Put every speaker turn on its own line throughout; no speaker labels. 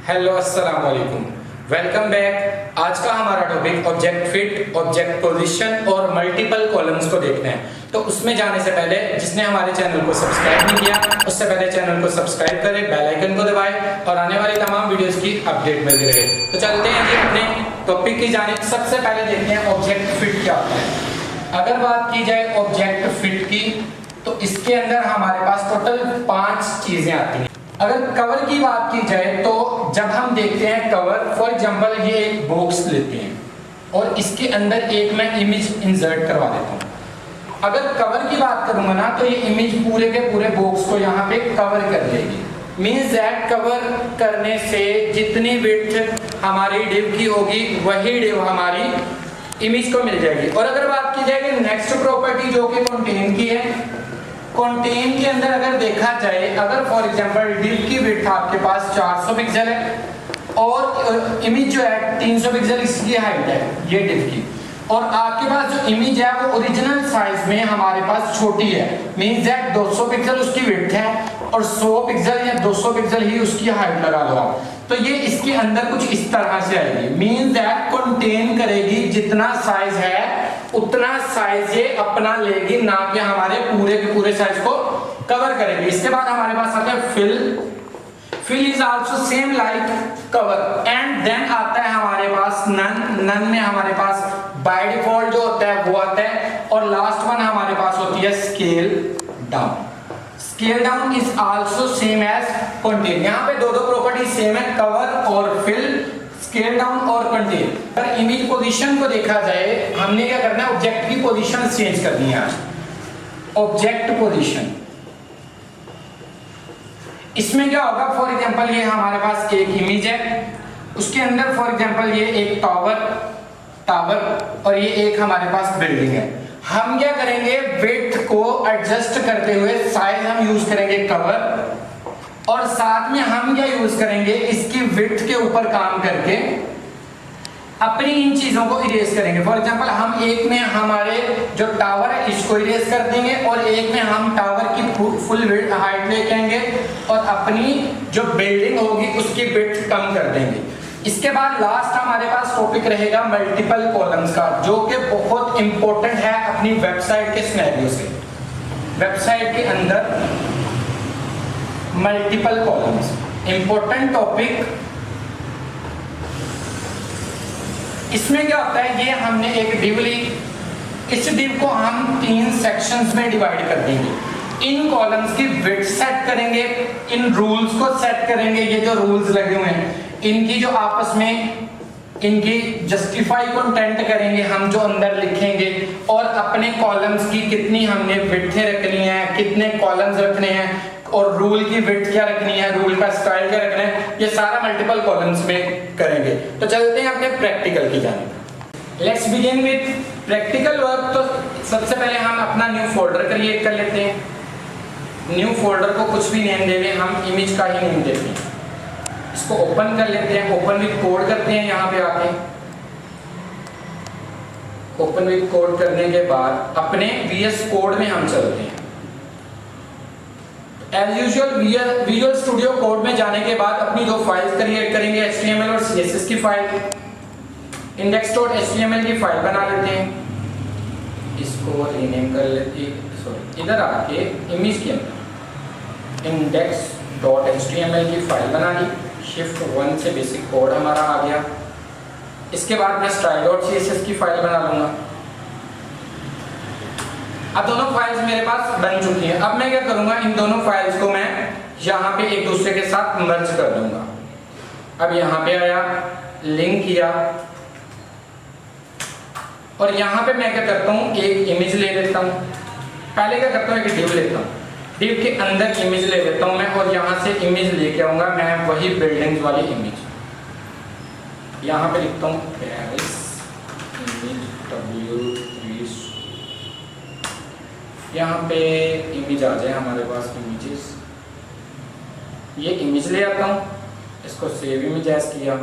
Hello अस्सलाम वालेकुम, welcome back. आज का हमारा topic object fit, object position और मल्टीपल कॉलम्स को देखना है। तो उसमें जाने से पहले जिसने हमारे चैनल को सब्सक्राइब नहीं किया उससे पहले चैनल को सब्सक्राइब करें, बेल आइकन को दबाएं और आने वाली तमाम वीडियोस की अपडेट मिलती रहे। तो चलते हैं जी अपने टॉपिक की जानिब। सबसे पहले देखते हैं ऑब्जेक्ट फिट क्या होता है। अगर बात की जाए ऑब्जेक्ट फिट की तो इसके अंदर हमारे पास टोटल 5 चीजें आती हैं। अगर कवर की बात की जाए तो जब हम देखते हैं कवर, फॉर एग्जांपल ये एक बॉक्स लेते हैं और इसके अंदर एक मैं इमेज इंसर्ट करवा देता हूँ। अगर कवर की बात करूंगा ना तो ये इमेज पूरे के पूरे बॉक्स को यहाँ पे कवर कर लेगी। मींस दैट कवर करने से जितनी विड्थ हमारी डिव की होगी वही डिव हमारी इमेज को मिल जाएगी। और अगर बात की जाए कि नेक्स्ट प्रॉपर्टी जो कि कंटेन की है, कंटेन के अंदर अगर देखा जाए, अगर फॉर एग्जांपल डिव की विड्थ आपके पास 400 पिक्सल है और इमेज जो है 300 पिक्सल इसकी हाइट है ये डिव की, और आपके पास जो इमेज है वो ओरिजिनल साइज में हमारे पास छोटी है, मींस दैट 200 पिक्सल उसकी विड्थ है और 100 पिक्सल या 200 पिक्सल ही उसकी हाइट लगा लो आप, तो ये इसके अंदर कुछ इस तरह से आएगी। मींस दैट कंटेन करेगी जितना साइज है उतना साइज ये अपना लेगी, ना कि हमारे पूरे के पूरे साइज को कवर करेगी। इसके बाद हमारे पास आता है fill. Fill is also same like cover. And then आता है हमारे पास नन। नन में हमारे पास बाय डिफॉल्ट जो होता है वो आता है, और लास्ट वन हमारे पास होती है scale down. Scale down is also same as contain. यहाँ पे दो प्रॉपर्टी सेम है, कवर और फिल, स्केल डाउन और कंटेन। अगर इमेज पोजीशन को देखा जाए, हमने क्या करना है, ऑब्जेक्ट की पोजीशन चेंज करनी है आज। ऑब्जेक्ट पोजीशन इसमें क्या होगा, फॉर एग्जांपल ये हमारे पास एक इमेज है, उसके अंदर फॉर एग्जांपल ये एक टावर और ये एक हमारे पास बिल्डिंग है। हम क्या करेंगे, विड्थ को एडजस्ट करते हुए साइज हम यूज करेंगे कवर, और साथ में हम क्या यूज करेंगे, इसकी विड्थ के ऊपर काम करके अपनी इन चीजों को इरेज करेंगे। फॉर एग्जांपल हम एक में हमारे जो टावर है इसको इरेज कर देंगे और एक में हम टावर की फुल विड्थ हाइट लेके आएंगे और अपनी जो बिल्डिंग होगी उसकी विड्थ कम कर देंगे। इसके बाद लास्ट हमारे पास टॉपिक रहेगा मल्टीपल कॉलम्स का, जो कि बहुत इंपॉर्टेंट है अपनी वेबसाइट के सिनेरियो से। वेबसाइट के अंदर मल्टीपल कॉलम्स इंपॉर्टेंट टॉपिक। इसमें क्या होता है, ये हमने एक डिव ली, इस डिव को हम 3 सेक्शंस में डिवाइड कर देंगे। इन कॉलम्स की विड्थ सेट करेंगे, इन रूल्स को सेट करेंगे, ये जो रूल्स लगे हुए हैं इनकी जो आपस में इनकी जस्टिफाई कंटेंट करेंगे हम, जो अंदर लिखेंगे, और अपने कॉलम्स की कितनी हमने विड्थें रखनी है, कितने कॉलम्स रखने हैं, और रूल की विड्थ क्या रखनी है, रूल का स्टाइल क्या रखना है, ये सारा मल्टीपल कॉलम्स में करेंगे। तो चलते हैं अपने प्रैक्टिकल की जानिब। Let's begin with practical work. तो सबसे पहले हम अपना न्यू फोल्डर क्रिएट कर लेते हैं। न्यू फोल्डर को कुछ भी नेम देंगे, हम इमेज का ही नेम देते हैं। इसको ओपन कर लेते हैं, ओपन विद कोड करते हैं। यहाँ पे आके ओपन विद कोड करने के बाद अपने VS कोड में हम चलते हैं। As usual visual studio code में जाने के बाद अपनी 2 फाइल्स क्रिएट करेंगे, HTML और CSS की फाइल। index.html की फाइल बना लेते हैं, इसको रीनेम कर लेते हैं। सॉरी, इधर आके इमेज के अंदर index.html की फाइल बना ली। शिफ्ट 1 से बेसिक कोड हमारा आ गया। इसके बाद मैं style.css की फाइल बना लूंगा। अब दोनों फाइल्स मेरे पास बन चुकी हैं। अब मैं क्या करूंगा, इन दोनों फाइल्स को मैं यहाँ पे एक दूसरे के साथ मर्ज कर दूंगा। अब यहाँ पे आया, लिंक किया, और यहाँ पे मैं क्या करता हूँ, एक इमेज ले लेता हूँ। पहले क्या करता हूँ, एक डिव लेता हूँ, डिव के अंदर इमेज ले लेता हूँ मैं, और यहाँ से इमेज लेके आऊंगा मैं वही बिल्डिंग्स वाली इमेज। यहाँ पे लिखता हूँ पेरिस इमेज W3। यहाँ पे इमेज आ जाए हमारे पास, इमेजेस। ये इमेज ले आता हूँ, इसको सेव इमेज एज किया,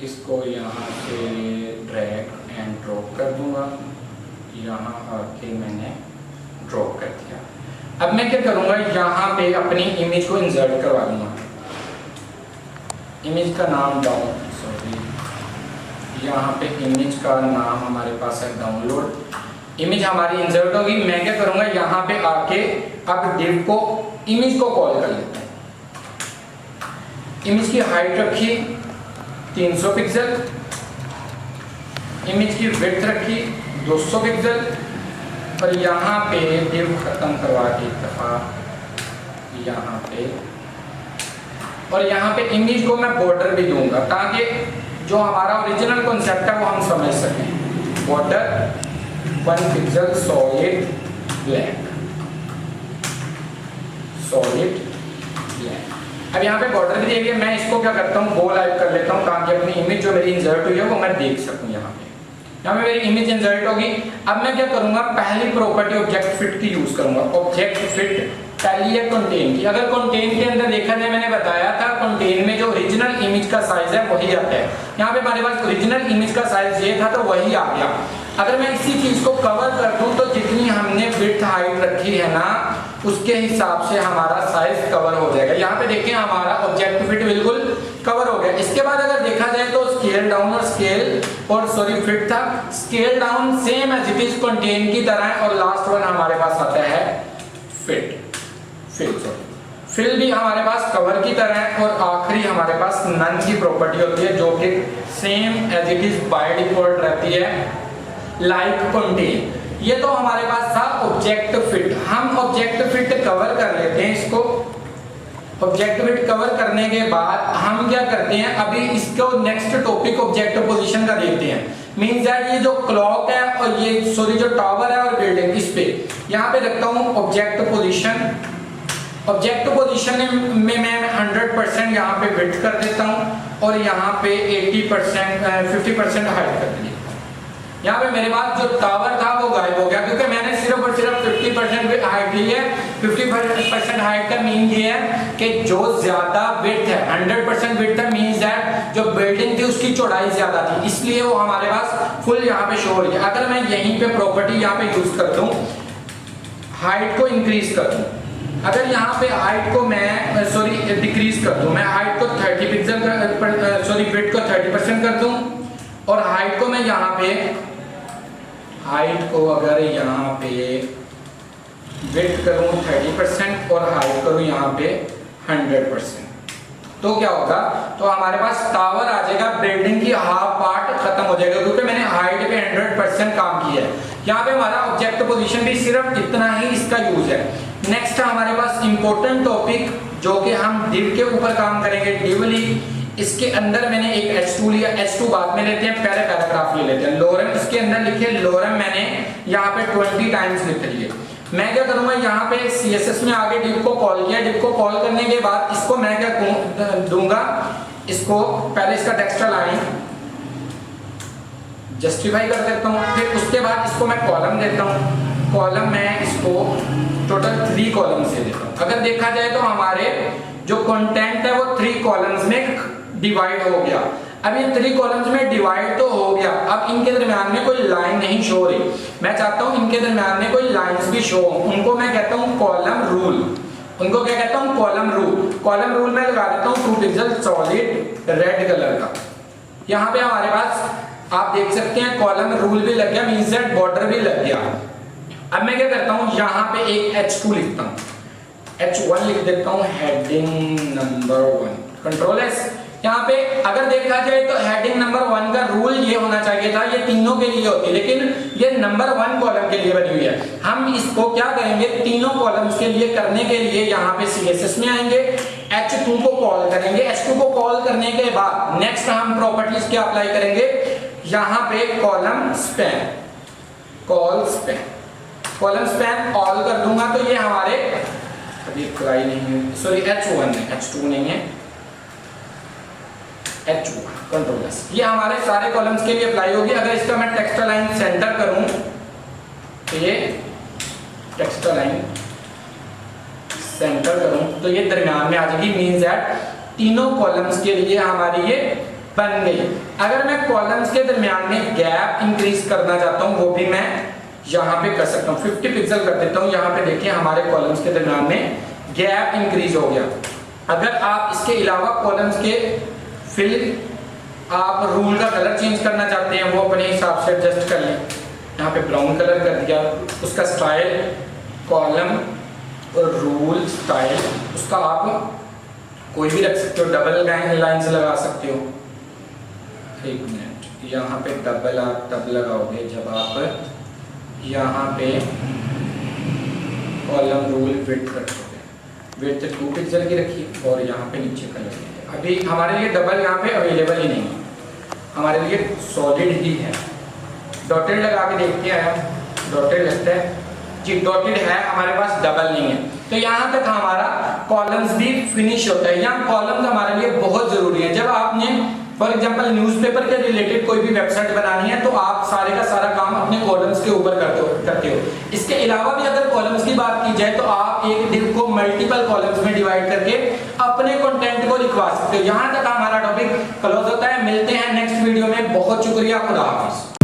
इसको यहाँ से ड्रैग एंड ड्रॉप कर दूंगा, यहाँ आके मैंने ड्रॉप कर दिया। अब मैं क्या करूंगा, यहाँ पे अपनी इमेज को इंसर्ट करवा दूंगा। इमेज का नाम डाउन, सॉरी यहाँ पे इमेज का नाम हमारे पास है डाउनलोड। इमेज हमारी इंसर्ट होगी। मैं क्या करूँगा, यहाँ पे आके अब div को इमेज को कॉल कर लेते हैं। इमेज की हाइट रखी 300 पिक्सल, इमेज की विड्थ रखी 200 पिक्सल, और यहाँ पे div खत्म करवा के एक दफा यहाँ पे, और यहाँ पे इमेज को मैं बॉर्डर भी दूंगा ताकि जो हमारा ओरिजिनल कॉन्सेप्ट है वो हम समझ सकें। Border 1 pixel solid black, solid black. अब यहाँ पे बॉर्डर भी देखिए, मैं इसको क्या करता हूँ, गो लाइव कर लेता हूँ ताकि अपनी इमेज जो मेरी इंसर्ट हुई है वो मैं देख सकूँ। यहाँ पे मेरी इमेज इंसर्ट होगी। अब मैं क्या करूँगा, पहली प्रॉपर्टी ऑब्जेक्ट फिट की यूज करूँगा। ऑब्जेक्ट फिट पहली है कंटेन की। अगर कंटेन के अंदर देखा जाए, मैंने बताया था कंटेन में जो ओरिजिनल इमेज का साइज है वही आता है। यहाँ पे हमारे पास ओरिजिनल इमेज का साइज ये था तो वही आ गया। अगर मैं इसी चीज को कवर कर दूं तो जितनी हमने विड्थ हाइट रखी है ना उसके हिसाब से हमारा साइज कवर हो जाएगा। यहाँ पे देखिए हमारा ऑब्जेक्ट फिट बिल्कुल कवर हो गया। इसके बाद अगर देखा जाए तो स्केल डाउन और सॉरी फिट था, scale down same as it is contain की तरह है, और लास्ट वन हमारे पास आता है फिट। फिल भी हमारे पास कवर की तरह है, और आखिरी हमारे पास नन की प्रॉपर्टी होती है जो कि same as it is by default रहती है लाइक कंटेन। ये तो हमारे पास था ऑब्जेक्ट फिट। हम ऑब्जेक्ट फिट कवर कर लेते हैं इसको। ऑब्जेक्ट फिट कवर करने के बाद हम क्या करते हैं, अभी इसको नेक्स्ट टॉपिक ऑब्जेक्ट पोजीशन का देखते हैं। मींस दैट ये जो क्लॉक है और ये सॉरी जो टावर है और बिल्डिंग, इस पे यहाँ पे रखता हूँ ऑब्जेक्ट पोजीशन। ऑब्जेक्ट पोजीशन में मैं 100% यहाँ पे विड्थ कर देता हूँ और यहाँ पे 50% हाइट कर दी। यहाँ पे मेरे पास जो टावर था वो गायब हो गया क्योंकि मैंने सिर्फ और सिर्फ 50% हाइट ली है। 50% हाइट का मीन ये है कि जो ज्यादा विड्थ है, 100% विड्थ है, मींस दैट जो बिल्डिंग थी उसकी चौड़ाई ज्यादा थी, इसलिए वो हमारे पास फुल यहाँ पे शो हो रही है। अगर मैं यहीं पे प्रॉपर्टी यहाँ पे यूज कर दूं, हाइट को इंक्रीज कर दूं, अगर यहाँ पे हाइट को मैं सॉरी डिक्रीज कर दूं, मैं हाइट को 30 पिक्सल सॉरी विड्थ को 30% कर दूं और हाइट को मैं यहाँ पे हाइट को अगर यहाँ पे विड्थ करूँ 30% और हाइट करूँ यहाँ पे 100%, तो क्या होगा, तो हमारे पास टावर आ जाएगा, बिल्डिंग की हाफ पार्ट खत्म हो जाएगा क्योंकि मैंने हाइट पे 100% काम किया है। यहाँ पे हमारा ऑब्जेक्ट पोजीशन भी सिर्फ इतना ही इसका यूज है। नेक्स्ट हमारे पास इंपॉर्टेंट टॉपिक जो कि हम डिव के ऊपर काम करेंगे, डिवली। इसके अंदर मैंने एक H2 लिया, H2 बाद में लेते हैं, पहले पैराग्राफ ले लेते हैं। लोरम इसके अंदर लिखे, लोरम मैंने यहाँ पे 20 टाइम्स लिख लिए। मैं क्या करूंगा, यहाँ पे CSS में आगे डिव को कॉल किया, डिव को कॉल करने के बाद इसको मैं क्या दूंगा, इसको पहले इसका टेक्स्ट लाइन जस्टिफाई कर देता हूँ, फिर उसके बाद इसको मैं कॉलम देता हूँ। कॉलम मैं इसको टोटल 3 कॉलम से देता हूँ। अगर देखा जाए तो हमारे जो कंटेंट है वो 3 कॉलम्स में डिवाइड हो गया। अब ये 3 कॉलम्स में डिवाइड तो हो गया, अब इनके दरमियान में कोई लाइन नहीं शो हो रही। मैं चाहता हूँ इनके दरमियान में कोई लाइंस भी शो हो, उनको मैं कहता हूँ कॉलम रूल। उनको क्या कहता हूँ, कॉलम रूल। कॉलम रूल में लगा देता हूँ 2 पिक्सल सॉलिड रेड कलर का। यहाँ पे हमारे पास आप देख सकते हैं कॉलम रूल भी लग गया, मींस दैट बॉर्डर भी लग गया। अब मैं क्या करता हूँ, यहाँ पे एक H2 लिखता हूँ, H1 लिख देता हूँ, हेडिंग नंबर 1, कंट्रोल एस। यहाँ पे अगर देखा जाए तो हेडिंग नंबर 1 का रूल ये होना चाहिए था, ये तीनों के लिए होती है, लेकिन ये नंबर 1 कॉलम के लिए बनी हुई है। हम इसको क्या करेंगे, तीनों कॉलम्स के लिए करने के लिए यहाँ पे CSS में आएंगे, H2 को कॉल करेंगे। H2 को कॉल करने के बाद नेक्स्ट हम प्रॉपर्टीज क्या अप्लाई करेंगे, यहाँ पे column span, call span, column span all कर दूंगा तो ये हमारे अभी अप्लाई नहीं है, सॉरी H1 है, H2 नहीं है, H1 कंट्रोल एस। ये हमारे सारे कॉलम्स के लिए अप्लाई होगी। अगर इसका मैं टेक्स्ट लाइन सेंटर करूं तो ये टेक्स्ट लाइन सेंटर करूं तो ये दरमियान में आ जाएगी, मींस दैट तीनों कॉलम्स के लिए हमारी ये बन गई। अगर मैं कॉलम्स के दरमियान में गैप इंक्रीज करना चाहता हूं वो भी मैं यहाँ पे कर सकता हूँ, 50 पिक्सल कर देता हूँ। यहाँ पे देखिए हमारे कॉलम्स के दरमियान में गैप इंक्रीज हो गया। अगर आप इसके अलावा कॉलम्स के फिर आप रूल का कलर चेंज करना चाहते हैं, वो अपने हिसाब से एडजस्ट कर लें। यहाँ पे ब्राउन कलर कर दिया। उसका स्टाइल, कॉलम और रूल स्टाइल, उसका आप कोई भी रख सकते हो, डबल लाइन से लगा सकते हो। एक मिनट, यहाँ पे डबल आप तब लगाओगे जब आप यहाँ पे कॉलम रूल विड्थ रखोगे। विड्थ 2 पिक्सल की रखिए और यहाँ पे नीचे कलर कीजिए। अभी हमारे लिए डबल यहाँ पे अवेलेबल ही नहीं है, हमारे लिए सॉलिड ही है। डॉटेड लगा के देखते हैं, डॉटेड लगता है जी, डॉटेड है, हमारे पास डबल नहीं है। तो यहाँ तक हमारा कॉलम्स भी फिनिश होता है। यहाँ कॉलम्स हमारे लिए बहुत जरूरी है। जब आपने फॉर एग्जांपल न्यूज़पेपर के रिलेटेड कोई भी वेबसाइट बनानी है तो आप सारे का सारा काम अपने कॉलम्स के ऊपर करते हो। इसके अलावा भी अगर कॉलम्स की बात की जाए तो आप एक डिव को मल्टीपल कॉलम्स में डिवाइड करके अपने कंटेंट को लिखवा सकते हो। यहाँ तक हमारा टॉपिक क्लोज होता है। मिलते हैं नेक्स्ट वीडियो में। बहुत शुक्रिया, खुदा हाफिज।